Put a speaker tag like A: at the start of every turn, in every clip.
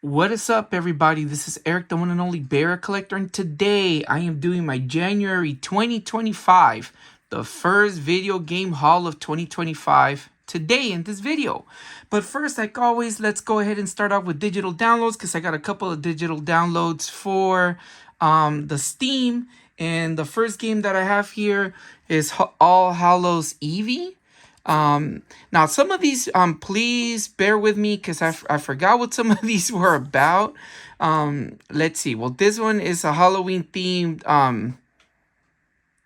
A: What is up, everybody? This is Erik, the one and only Bear Collector, and today I am doing my January 2025, the first video game haul of 2025, today in this video. But first, like always, let's go ahead and start off with digital downloads, because I got a couple of digital downloads for the Steam. And the first game that I have here is All Hallows Eve. Now some of these, please bear with me because I forgot what some of these were about. Let's see. Well, this one is a Halloween themed,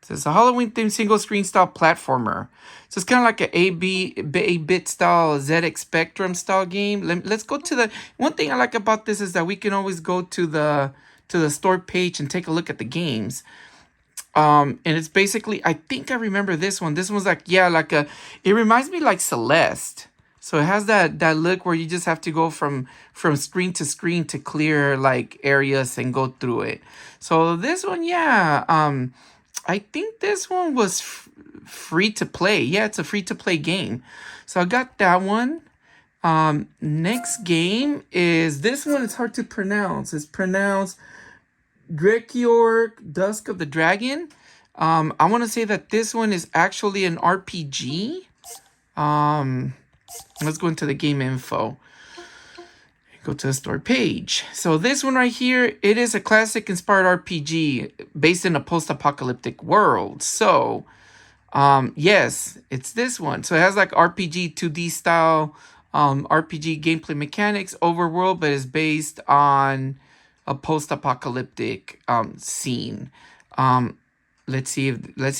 A: so it's a Halloween themed single screen style platformer. So it's kind of like a 8-bit style ZX Spectrum style game. Let's go to the, one thing I like about this is that we can always go to the store page and take a look at the games. And it's basically, I think I remember this one. This one's like, yeah, like it reminds me like Celeste. So it has that look where you just have to go from screen to screen to clear like areas and go through it. So this one, yeah, I think this one was free to play. Yeah, it's a free to play game. So I got that one. Next game is this one. It's hard to pronounce. It's pronounced Drekior Dusk of the Dragon. I want to say that this one is actually an RPG. Let's go into the game info. Go to the store page. So this one right here, it is a classic inspired RPG based in a post-apocalyptic world. So, yes, it's this one. So it has like RPG 2D style, RPG gameplay mechanics, overworld, but it's based on a post-apocalyptic scene. Let's see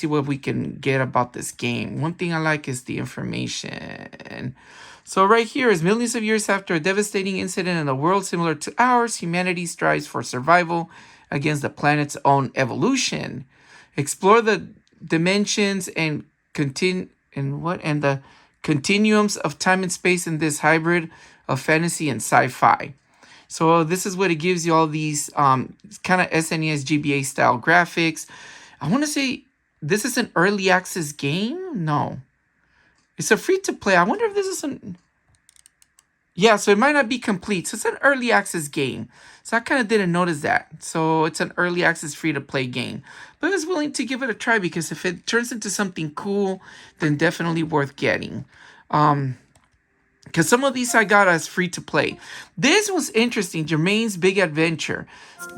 A: what we can get about this game. One thing I like is the information. So right here is millions of years after a devastating incident in a world similar to ours, humanity strives for survival against the planet's own evolution. Explore the dimensions and the continuums of time and space in this hybrid of fantasy and sci-fi. So this is what it gives you, all these kind of SNES GBA style graphics. I want to say this is an early access game. No, it's a free to play. I wonder if this is an, yeah, so it might not be complete. So it's an early access game. So I kind of didn't notice that. So it's an early access free to play game, but I was willing to give it a try because if it turns into something cool, then definitely worth getting. Because some of these I got as free to play. This was interesting. Germain's Big Adventure.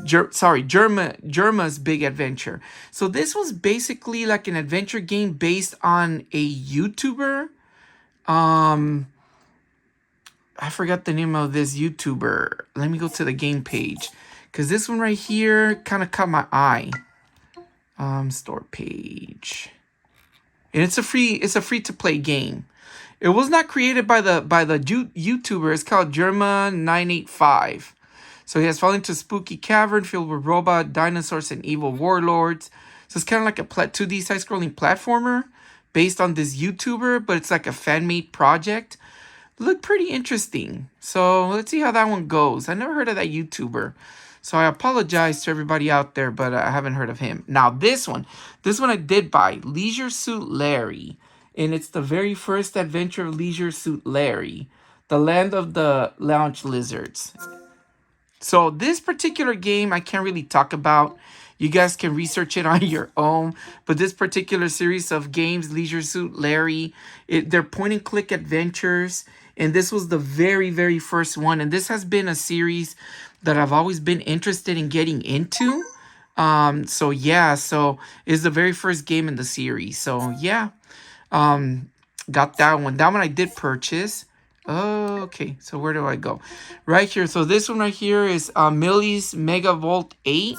A: Germa's Big Adventure. So this was basically like an adventure game based on a YouTuber. I forgot the name of this YouTuber. Let me go to the game page. Because this one right here kind of caught my eye. Store page. And it's a free to play game. It was not created by the YouTuber. It's called Germa985. So he has fallen into a spooky cavern filled with robot dinosaurs and evil warlords. So it's kind of like a 2D side-scrolling platformer based on this YouTuber, but it's like a fan-made project. Looked pretty interesting. So let's see how that one goes. I never heard of that YouTuber. So I apologize to everybody out there, but I haven't heard of him. Now this one I did buy, Leisure Suit Larry. And it's the very first adventure of Leisure Suit Larry, the land of the lounge lizards. So this particular game I can't really talk about. You guys can research it on your own. But this particular series of games, Leisure Suit Larry, they're point-and-click adventures. And this was the very, very first one. And this has been a series that I've always been interested in getting into. So yeah, so it's the very first game in the series. So yeah. Got that one. That one I did purchase. Okay, so where do I go? Right here. So this one right here is Millie's Megavolt 8.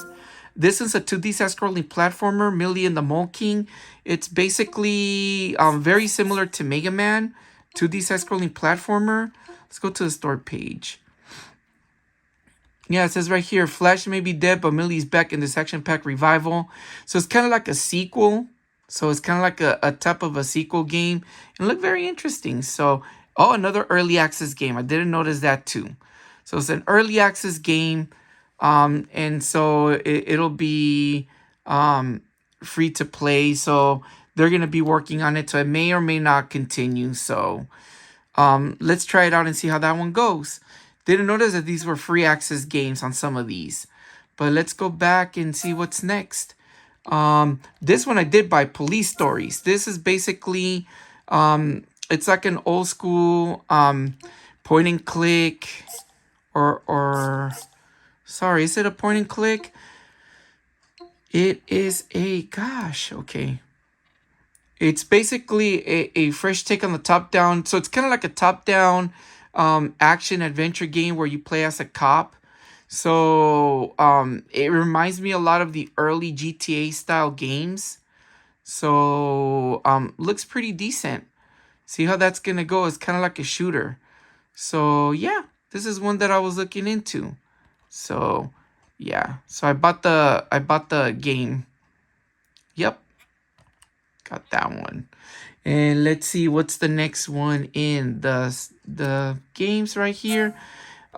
A: This is a 2D side-scrolling platformer, Millie and the Mole King. It's basically very similar to Mega Man, 2D side-scrolling platformer. Let's go to the store page. Yeah, it says right here, Flash may be dead, but Millie's back in this action-packed revival. So it's kind of like a sequel. So it's kind of like a type of a sequel game. And it looked very interesting. So, oh, another early access game. I didn't notice that too. So it's an early access game. And so it'll be free to play. So they're going to be working on it. So it may or may not continue. So let's try it out and see how that one goes. Didn't notice that these were free access games on some of these. But let's go back and see what's next. This one I did buy, Police Stories. This is basically, it's like an old school point and click, or sorry, is it a point and click? It is a, gosh, okay. It's basically a fresh take on the top-down. So it's kind of like a top-down action adventure game where you play as a cop. So it reminds me a lot of the early GTA style games. So looks pretty decent. See how that's gonna go. It's kind of like a shooter. So yeah, this is one that I was looking into. So yeah, so I bought the game. Yep, got that one. And let's see what's the next one in the games right here.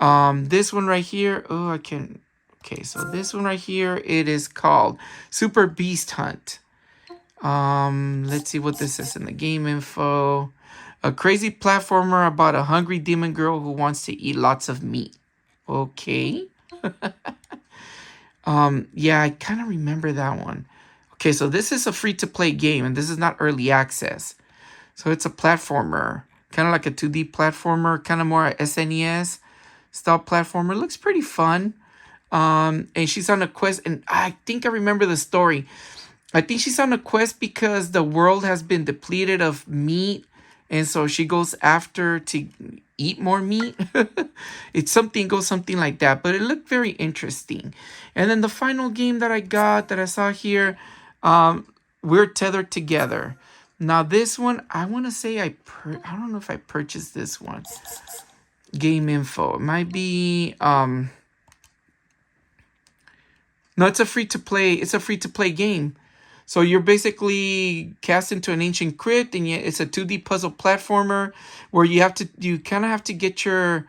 A: This one right here. Oh, I can. Okay, so this one right here, it is called Super Beast Hunt. Let's see what this is in the game info. A crazy platformer about a hungry demon girl who wants to eat lots of meat. Okay. Yeah, I kind of remember that one. Okay, so this is a free-to-play game, and this is not early access. So it's a platformer, kind of like a 2D platformer, kind of more SNES style platformer. Looks pretty fun. And she's on a quest, and I think I remember the story. I think she's on a quest because the world has been depleted of meat, and so she goes after to eat more meat. It's something like that, but it looked very interesting. And then the final game that I saw here, We're Tethered Together. Now this one, I want to say I don't know if I purchased this one. Game info. It might be no, it's a free to play game. So you're basically cast into an ancient crypt, and yet it's a 2D puzzle platformer where you kind of have to get your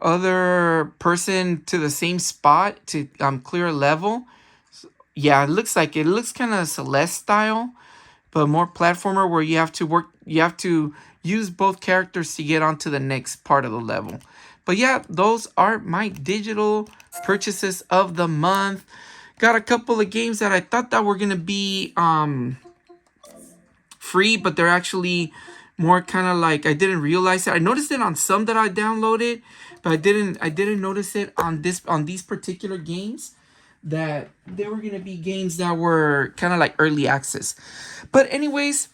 A: other person to the same spot to clear a level. Yeah, it looks kind of Celeste style, but more platformer where you have to use both characters to get onto the next part of the level. But yeah, those are my digital purchases of the month. Got a couple of games that I thought that were gonna be free, but they're actually more kind of like, I didn't realize it. I noticed it on some that I downloaded, but I didn't notice it on these particular games, that they were gonna be games that were kind of like early access. But anyways,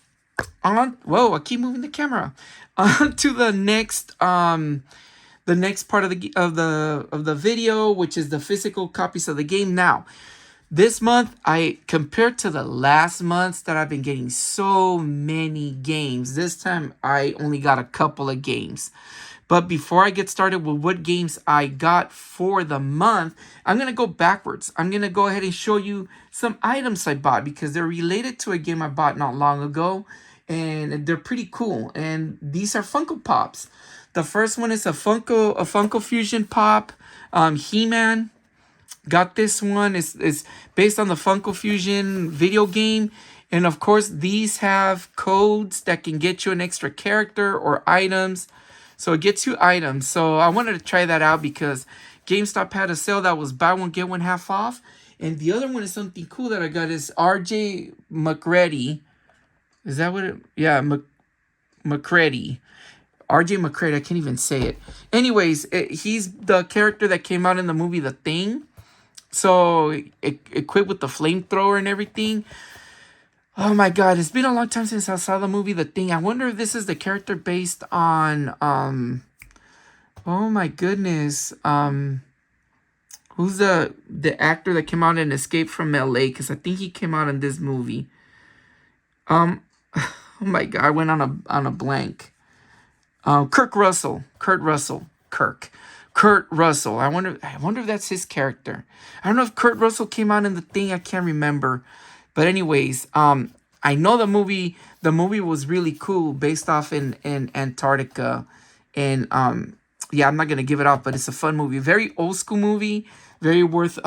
A: whoa, I keep moving the camera. On to the next part of the video, which is the physical copies of the game. Now, this month, compared to the last months that I've been getting so many games, this time I only got a couple of games. But before I get started with what games I got for the month, I'm going to go backwards. I'm going to go ahead and show you some items I bought because they're related to a game I bought not long ago, and they're pretty cool. And these are Funko Pops. The first one is a Funko Fusion Pop, He-Man. Got this one. It's based on the Funko Fusion video game. And of course, these have codes that can get you an extra character or items. So it gets you items. So I wanted to try that out because GameStop had a sale that was buy one, get one half off. And the other one is something cool that I got is RJ McCready. Is that what it? Yeah, McCready. RJ McCready. I can't even say it. Anyways, he's the character that came out in the movie The Thing. So equipped with the flamethrower and everything. Oh my god, it's been a long time since I saw the movie The Thing. I wonder if this is the character based on oh my goodness. Who's the actor that came out in Escape from LA? Because I think he came out in this movie. Oh my god, I went on a blank. Kurt Russell. I wonder if that's his character. I don't know if Kurt Russell came out in The Thing. I can't remember. But anyways, I know the movie was really cool, based off in Antarctica. And yeah, I'm not gonna give it up, but it's a fun movie. Very old school movie. Very worth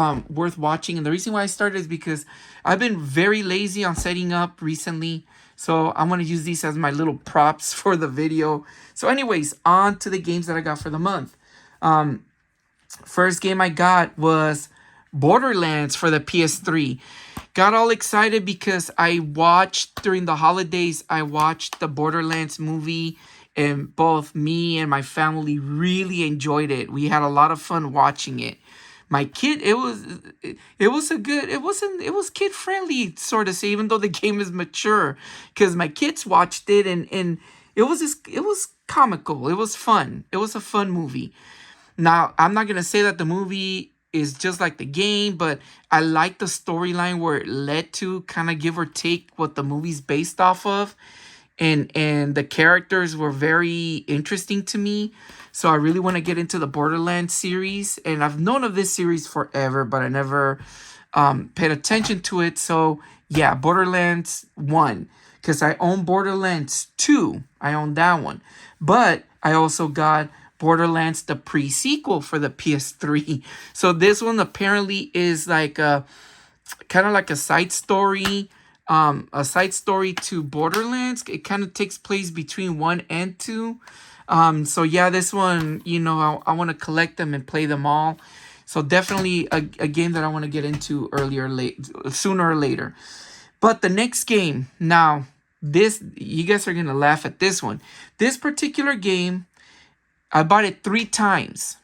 A: watching. And the reason why I started is because I've been very lazy on setting up recently. So I'm gonna use these as my little props for the video. So anyways, on to the games that I got for the month. First game I got was Borderlands for the PS3. Got all excited because I watched during the holidays, I watched the Borderlands movie, and both me and my family really enjoyed it. We had a lot of fun watching it. My kid, it was kid friendly, sort of say, even though the game is mature, because my kids watched it, and it was comical. It was fun. It was a fun movie. Now, I'm not gonna say that the movie is just like the game, but I like the storyline where it led to, kind of give or take what the movie's based off of. And the characters were very interesting to me. So I really want to get into the Borderlands series. And I've known of this series forever, but I never paid attention to it. So yeah, Borderlands 1. Because I own Borderlands 2. I own that one. But I also got Borderlands, the pre-sequel for the PS3. So this one apparently is like a kind of like a side story. A side story to Borderlands. It kind of takes place between 1 and 2. So yeah, this one, I want to collect them and play them all. So definitely a game that I want to get into sooner or later. But the next game, now, you guys are going to laugh at this one. This particular game, I bought it 3 times.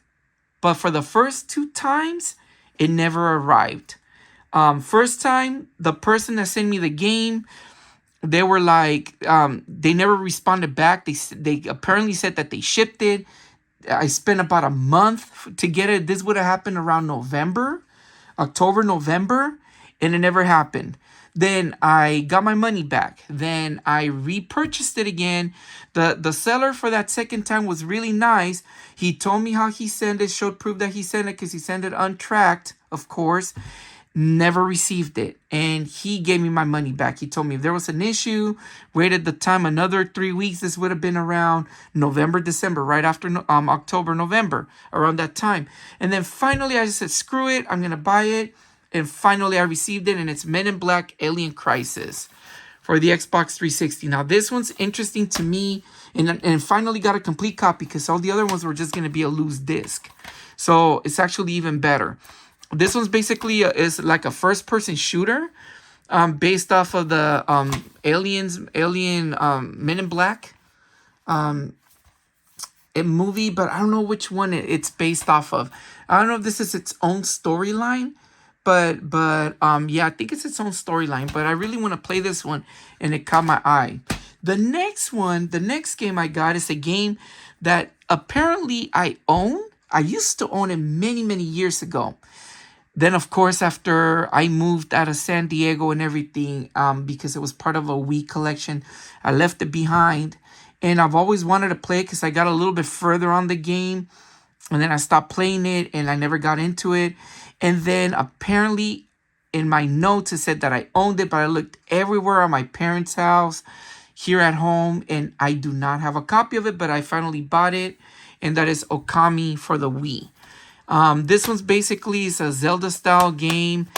A: But for the first 2 times, it never arrived. First time, the person that sent me the game, they were like, they never responded back. They apparently said that they shipped it. I spent about a month to get it. This would have happened around October, November, and it never happened. Then I got my money back. Then I repurchased it again. The seller for that second time was really nice. He told me how he sent it, showed proof that he sent it because he sent it untracked, of course. Never received it, and he gave me my money back. He told me if there was an issue, waited the time another 3 weeks. This would have been around November, December, right after October, November, around that time. And then finally, I just said, screw it, I'm gonna buy it. And finally, I received it, and it's Men in Black: Alien Crisis for the Xbox 360. Now, this one's interesting to me, and finally got a complete copy because all the other ones were just gonna be a loose disc. So it's actually even better. This one's basically is like a first-person shooter, based off of the Alien Men in Black movie, but I don't know which one it's based off of. I don't know if this is its own storyline, but yeah, I think it's its own storyline. But I really want to play this one, and it caught my eye. The next game I got is a game that apparently I own. I used to own it many, many years ago. Then, of course, after I moved out of San Diego and everything, because it was part of a Wii collection, I left it behind. And I've always wanted to play it because I got a little bit further on the game. And then I stopped playing it, and I never got into it. And then apparently in my notes, it said that I owned it, but I looked everywhere on my parents' house, here at home, and I do not have a copy of it, but I finally bought it. And that is Okami for the Wii. This one's basically is a Zelda-style game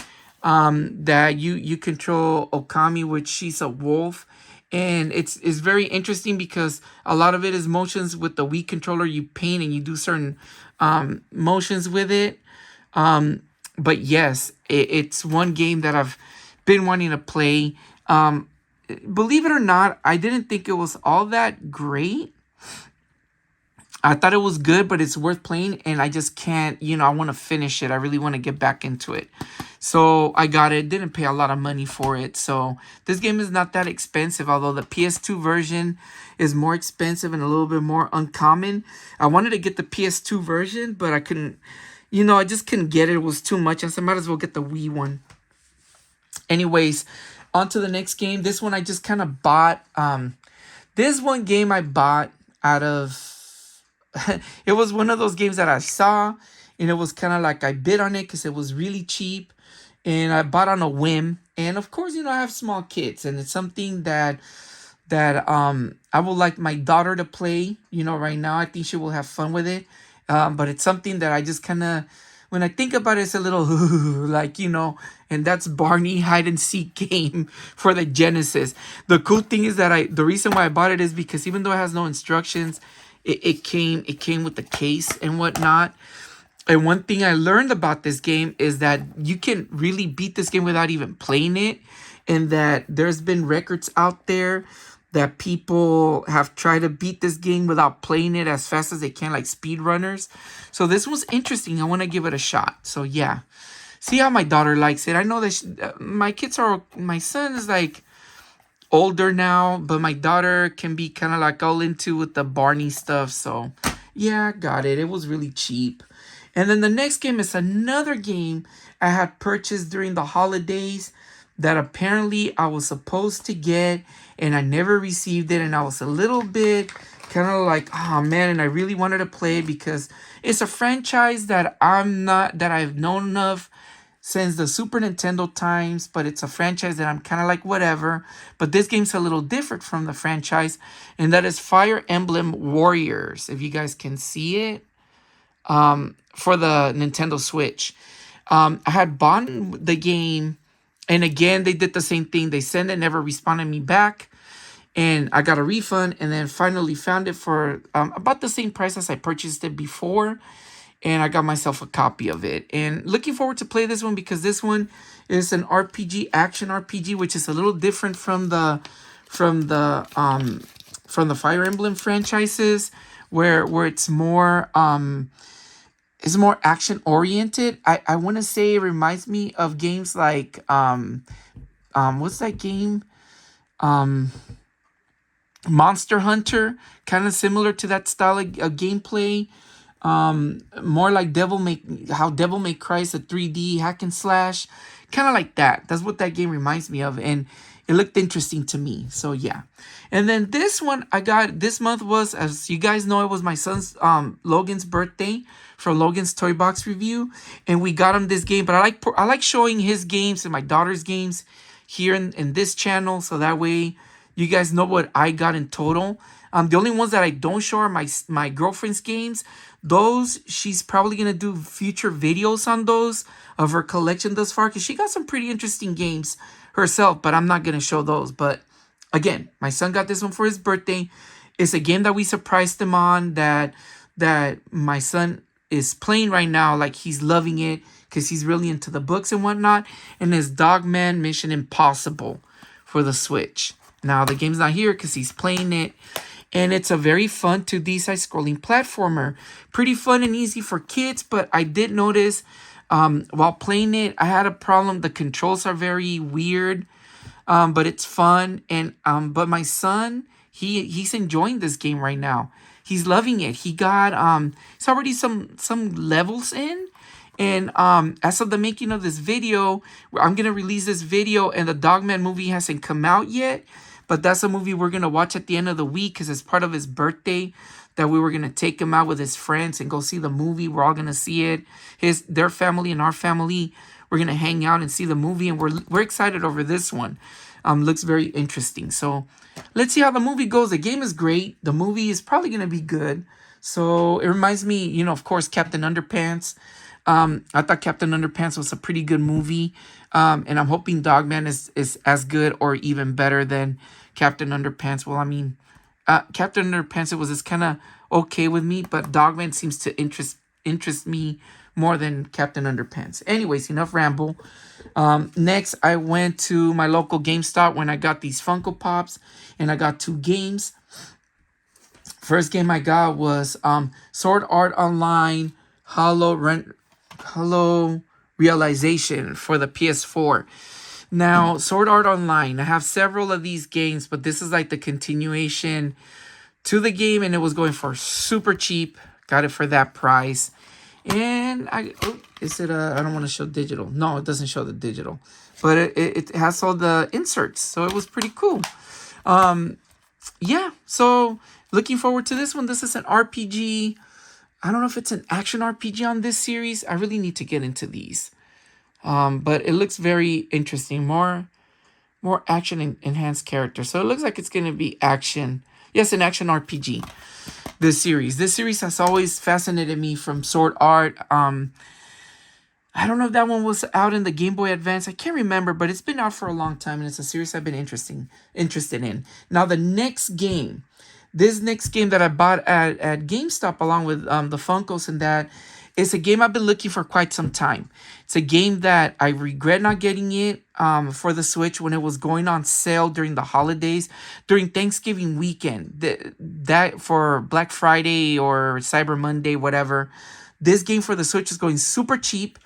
A: that you control Okami, which she's a wolf. And it's very interesting because a lot of it is motions with the Wii controller. You paint and you do certain motions with it. But yes, it's one game that I've been wanting to play. Believe it or not, I didn't think it was all that great. I thought it was good, but it's worth playing, and I just can't, I want to finish it. I really want to get back into it. So I got it. Didn't pay a lot of money for it. So this game is not that expensive, although the PS2 version is more expensive and a little bit more uncommon. I wanted to get the PS2 version, but I couldn't, I just couldn't get it. It was too much. I said, might as well get the Wii one. Anyways, on to the next game. This one I just kind of bought. This one game I bought out of... it was one of those games that I saw, and it was kind of like I bid on it because it was really cheap, and I bought on a whim. And of course, I have small kids, and it's something that I would like my daughter to play. Right now, I think she will have fun with it. But it's something that I just kind of, when I think about it, it's a little like, and that's Barney hide and seek game for the Genesis. The cool thing is that the reason why I bought it is because even though it has no instructions, it came with the case and whatnot. And one thing I learned about this game is that you can really beat this game without even playing it, and that there's been records out there that people have tried to beat this game without playing it as fast as they can, like speedrunners. So this was interesting. I want to give it a shot. So yeah, see how my daughter likes it. I know that my son is like older now, but my daughter can be kind of like all into with the Barney stuff. So yeah, got it. It was really cheap. And then the next game is another game I had purchased during the holidays that apparently I was supposed to get, and I never received it. And I was a little bit kind of like, oh man, and I really wanted to play it because it's a franchise that I've known of since the Super Nintendo times, but it's a franchise that I'm kind of like whatever. But this game's a little different from the franchise, and that is Fire Emblem Warriors. If you guys can see it, for the Nintendo Switch. I had bought the game, and again, they did the same thing. They sent it, never responded me back, and I got a refund, and then finally found it for about the same price as I purchased it before, and I got myself a copy of it. And looking forward to play this one because this one is an RPG, action RPG, which is a little different from the Fire Emblem franchises, where it's more action oriented. I want to say it reminds me of games like what's that game? Monster Hunter, kind of similar to that style of gameplay. More like Devil May Cry is a 3D hack and slash, kind of like that. That's what that game reminds me of, and it looked interesting to me. So yeah. And then this one I got this month was, as you guys know, it was my son's Logan's birthday for Logan's Toy Box review, and we got him this game. But I like showing his games and my daughter's games here in this channel, so that way you guys know what I got in total. The only ones that I don't show are my girlfriend's games. Those, she's probably going to do future videos on those of her collection thus far, because she got some pretty interesting games herself, but I'm not going to show those. But again, my son got this one for his birthday. It's a game that we surprised him on, that my son is playing right now. Like, he's loving it because he's really into the books and whatnot. And it's Dogman Mission Impossible for the Switch. Now, the game's not here because he's playing it. And it's a very fun 2D side-scrolling platformer. Pretty fun and easy for kids, but I did notice while playing it, I had a problem. The controls are very weird, but it's fun. And but my son, he's enjoying this game right now. He's loving it. He got it's already some levels in. And as of the making of this video, I'm going to release this video, and the Dogman movie hasn't come out yet. But that's a movie we're going to watch at the end of the week because it's part of his birthday that we were going to take him out with his friends and go see the movie. We're all going to see it. Their family and our family, we're going to hang out and see the movie. And we're excited over this one. Looks very interesting. So let's see how the movie goes. The game is great. The movie is probably going to be good. So it reminds me, of course, Captain Underpants. I thought Captain Underpants was a pretty good movie. And I'm hoping Dogman is as good or even better than Captain Underpants. Well, I mean, Captain Underpants, it was just kind of okay with me, but Dogman seems to interest me more than Captain Underpants. Anyways, enough ramble. Next, I went to my local GameStop when I got these Funko Pops, and I got 2 games. First game I got was Sword Art Online Hollow Realization for the PS4. Now, Sword Art Online, I have several of these games, but this is like the continuation to the game, and it was going for super cheap. Got it for that price. And I don't want to show digital. No, it doesn't show the digital, but it has all the inserts, so it was pretty cool. Yeah, so looking forward to this one. This is an RPG. I don't know if it's an action RPG on this series. I really need to get into these. But it looks very interesting. More action enhanced character. So it looks like it's going to be action. Yes, an action RPG. This series has always fascinated me from Sword Art. I don't know if that one was out in the Game Boy Advance. I can't remember, but it's been out for a long time, and it's a series I've been interested in. Now, the next game this next game that I bought at GameStop along with the Funkos and that is a game I've been looking for quite some time. It's a game that I regret not getting it for the Switch when it was going on sale during the holidays, during Thanksgiving weekend, that for Black Friday or Cyber Monday, whatever. This game for the Switch is going super cheap.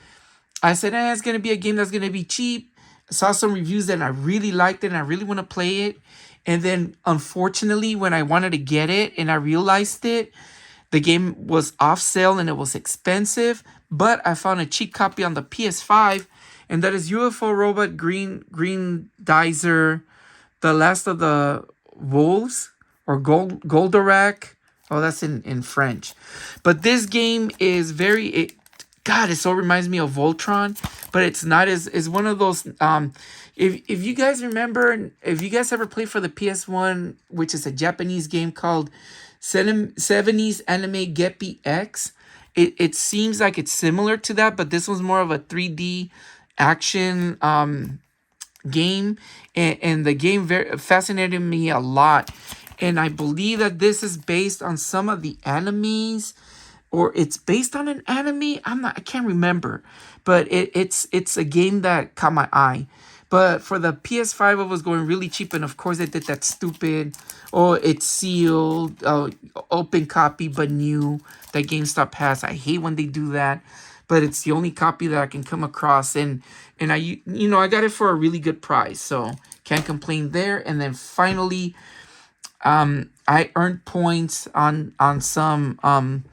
A: I said, it's going to be a game that's going to be cheap. I saw some reviews and I really liked it and I really want to play it. And then, unfortunately, when I wanted to get it and I realized it, the game was off sale and it was expensive. But I found a cheap copy on the PS5, and that is UFO Robot Green Dizer, The Last of the Wolves, or Goldorak. Oh, that's in French. But this game is God, it so reminds me of Voltron, but it's not as one of those. If you guys remember, if you guys ever played for the PS1, which is a Japanese game called 70s Anime Geppy X, it seems like it's similar to that, but this one's more of a 3D action game, and the game fascinated me a lot, and I believe that this is based on some of the animes. Or it's based on an anime. I can't remember, but it's a game that caught my eye. But for the PS5, it was going really cheap, and of course, they did that stupid, it's sealed, open copy but new that GameStop has. I hate when they do that, but it's the only copy that I can come across, and I got it for a really good price, so can't complain there. And then finally, I earned points on some.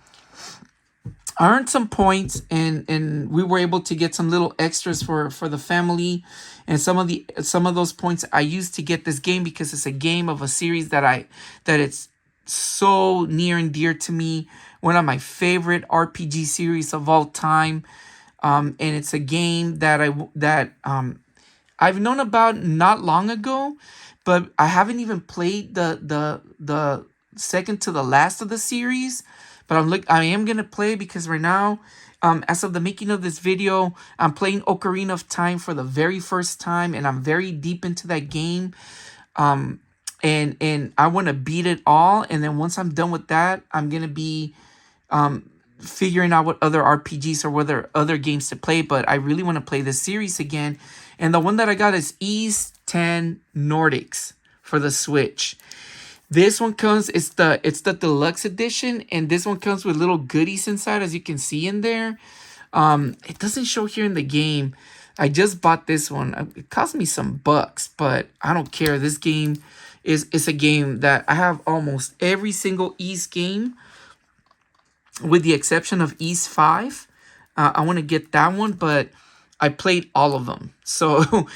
A: I earned some points, and we were able to get some little extras for the family, and some of those points I used to get this game because it's a game of a series that it's so near and dear to me, one of my favorite RPG series of all time, and it's a game that I've known about not long ago, but I haven't even played the second to the last of the series. But I am gonna play because right now, as of the making of this video, I'm playing Ocarina of Time for the very first time, and I'm very deep into that game. And I want to beat it all. And then once I'm done with that, I'm gonna be figuring out what other RPGs or whether other games to play. But I really want to play this series again. And the one that I got is Ys 10 Nordics for the Switch. This one comes, it's the deluxe edition, and this one comes with little goodies inside, as you can see in there. It doesn't show here in the game. I just bought this one. It cost me some bucks, but I don't care. This game is a game that I have almost every single Ys game, with the exception of Ys 5. I want to get that one, but I played all of them. So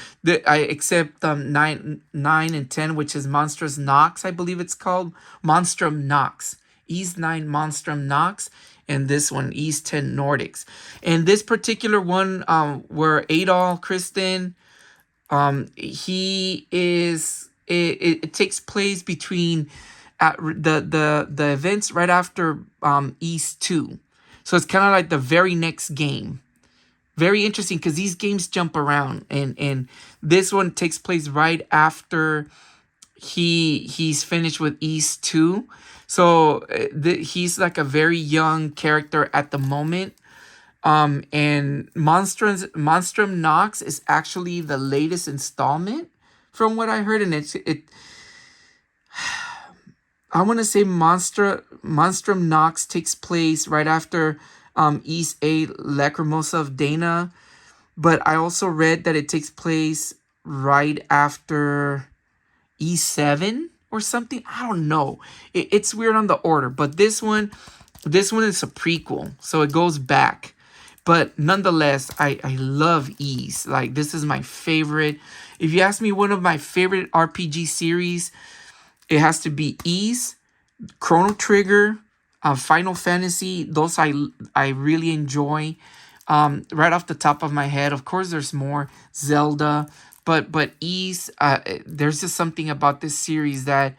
A: I accept 9 and 10, which is Monstrous Nox, I believe it's called. Monstrum Nox. Ys 9 Monstrum Nox. And this one, Ys 10 Nordics. And this particular one, where Adol Kristen, he is... It takes place between the events right after Ys 2. So it's kind of like the very next game. Very interesting because these games jump around, and this one takes place right after he's finished with Ys 2. So he's like a very young character at the moment. And Monstrum Nox is actually the latest installment from what I heard, and I want to say Monstrum Nox takes place right after Ys 8 Lacrimosa of Dana, but I also read that it takes place right after Ys 7 or something. I don't know. It's weird on the order, but this one is a prequel, so it goes back. But nonetheless, I love Ys. Like, this is my favorite. If you ask me one of my favorite RPG series, it has to be Ys, Chrono Trigger, Final Fantasy. Those I really enjoy. Right off the top of my head, of course, there's more. Zelda, but Ys. There's just something about this series that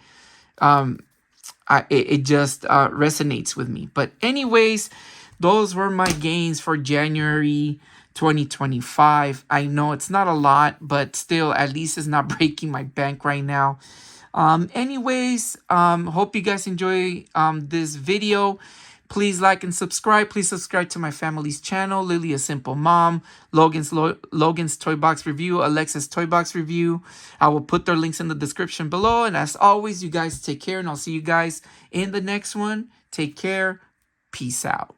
A: it just resonates with me. But anyways, those were my gains for January 2025. I know it's not a lot, but still, at least it's not breaking my bank right now. Anyways, hope you guys enjoy this video. Please like and subscribe. Please subscribe to my family's channel, Lily a Simple Mom, Logan's Toy Box Review, Alexis Toy Box Review. I will put their links in the description below. And as always, you guys take care, and I'll see you guys in the next one. Take care. Peace out.